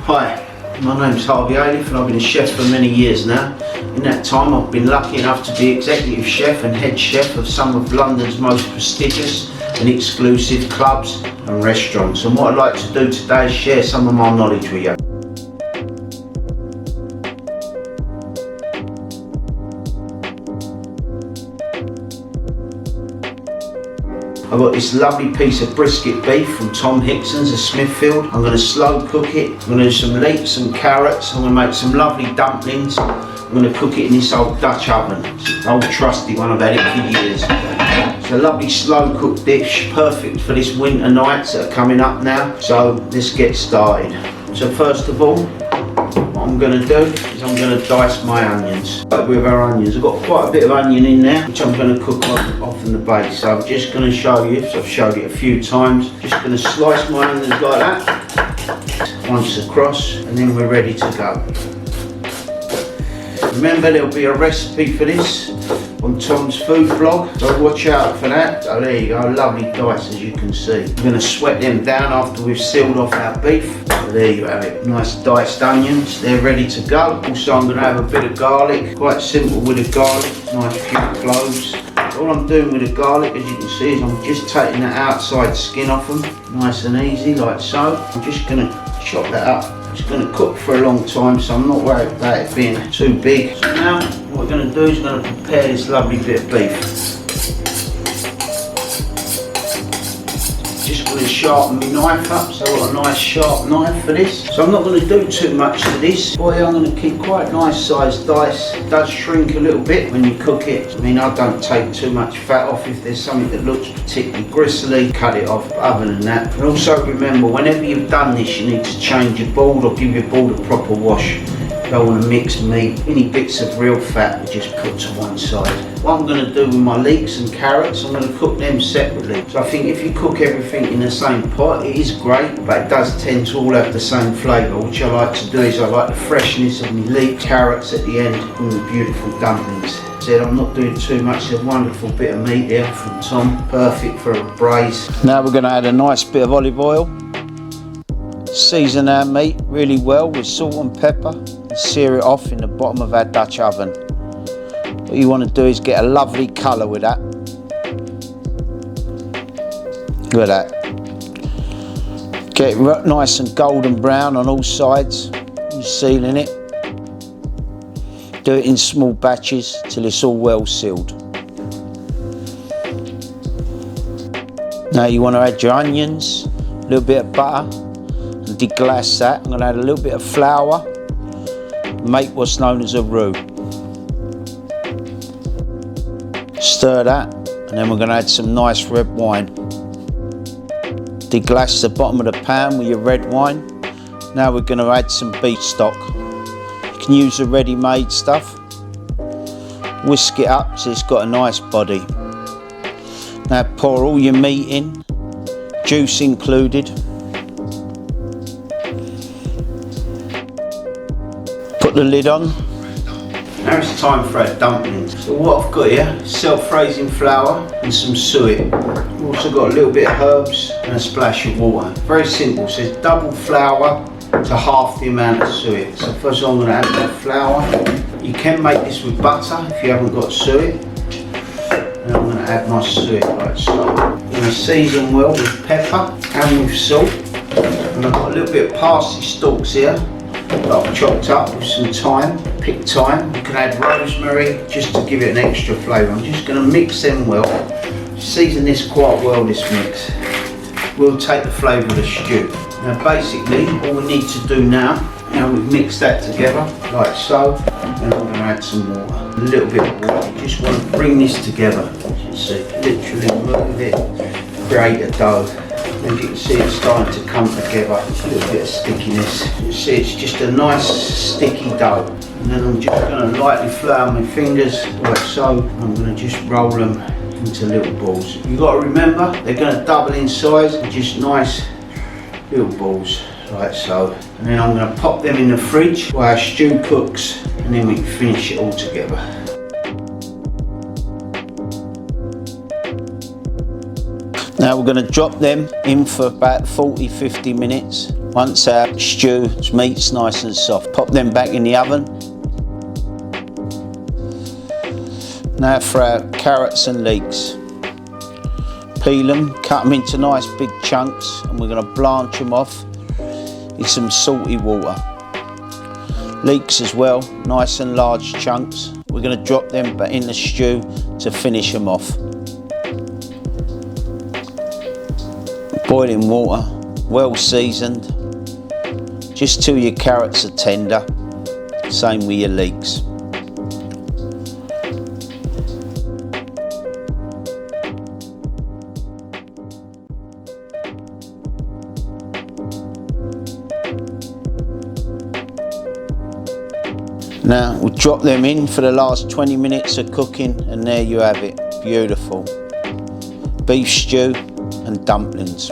Hi, my name's Harvey and I've been a chef for many years now. In that time I've been lucky enough to be executive chef and head chef of some of London's most prestigious and exclusive clubs and restaurants. And what I'd like to do today is share some of my knowledge with you. I've got this lovely piece of brisket beef from Tom Hixson of Smithfield. I'm going to slow cook it. I'm going to do some leeks, some carrots. I'm going to make some lovely dumplings. I'm going to cook it in this old Dutch oven. It's an old trusty one, I've had it for years. It's a lovely slow cooked dish, perfect for this winter nights that are coming up now. So let's get started. So first of all, what I'm going to do is I'm going to dice my onions. With our onions, I've got quite a bit of onion in there, which I'm going to cook off in the base. So I'm just going to show you, so I've showed it a few times, just going to slice my onions like that, once across, and then we're ready to go. Remember, there'll be a recipe for this on Tom's food blog, so watch out for that. So there you go, lovely dice as you can see. We're going to sweat them down after we've sealed off our beef. So there you have it, nice diced onions, they're ready to go. Also I'm going to have a bit of garlic, quite simple with the garlic, nice few cloves. All I'm doing with the garlic, as you can see, is I'm just taking the outside skin off them, nice and easy like so. I'm just going to chop that up. It's going to cook for a long time, so I'm not worried about it being too big. So now what we're going to do is we're going to prepare this lovely bit of beef. Just going to sharpen my knife up, so I've got a nice sharp knife for this. So I'm not going to do too much to this. Boy, I'm going to keep quite nice sized dice. It does shrink a little bit when you cook it. I mean, I don't take too much fat off. If there's something that looks particularly gristly, cut it off. But other than that, and also remember, whenever you've done this, you need to change your board or give your board a proper wash. You don't want to mix meat. Any bits of real fat we just put to one side. What I'm going to do with my leeks and carrots, I'm going to cook them separately. So I think if you cook everything in the same pot, it is great, but it does tend to all have the same flavour. Which I like to do is I like the freshness of my leek, carrots at the end, and the beautiful dumplings. Said I'm not doing too much. There's a wonderful bit of meat here from Tom, perfect for a braise. Now we're going to add a nice bit of olive oil. Season our meat really well with salt and pepper and sear it off in the bottom of our Dutch oven. What you want to do is get a lovely colour with that. Look at that. Get it nice and golden brown on all sides. You're sealing it. Do it in small batches till it's all well sealed. Now you want to add your onions, a little bit of butter, and deglass that. I'm going to add a little bit of flour, make what's known as a roux. Stir that, and then we're going to add some nice red wine. Deglass the bottom of the pan with your red wine. Now we're going to add some beef stock. You can use the ready-made stuff. Whisk it up so it's got a nice body. Now pour all your meat in, juice included. Put the lid on. Now it's time for our dumplings. So what I've got here is self-raising flour and some suet. I've also got a little bit of herbs and a splash of water. Very simple, so it's double flour to half the amount of suet. So first of all I'm going to add that flour. You can make this with butter if you haven't got suet. And I'm going to add my suet like so. I'm going to season well with pepper and with salt. And I've got a little bit of parsley stalks here that I've chopped up with some thyme, picked thyme. You can add rosemary just to give it an extra flavour. I'm just going to mix them well. Season this quite well, this mix. We'll take the flavour of the stew. Now basically all we need to do now we've mixed that together like so, and I'm going to add some water, a little bit of water. You just want to bring this together, as you can see, literally move it, create a dough. As you can see, it's starting to come together, a little bit of stickiness. You see, it's just a nice sticky dough. And then I'm just going to lightly flour my fingers like so. I'm going to just roll them into little balls. You've got to remember, they're going to double in size, and just nice little balls like so. And then I'm going to pop them in the fridge while our stew cooks, and then we can finish it all together. Now we're going to drop them in for about 40-50 minutes Once our stew's meat's nice and soft, pop them back in the oven. Now for our carrots and leeks. Peel them, cut them into nice big chunks, and we're going to blanch them off in some salty water. Leeks as well, nice and large chunks. We're going to drop them back in the stew to finish them off. Boiling water, well seasoned, just till your carrots are tender. Same with your leeks. Now we'll drop them in for the last 20 minutes of cooking, and there you have it, beautiful beef stew and dumplings.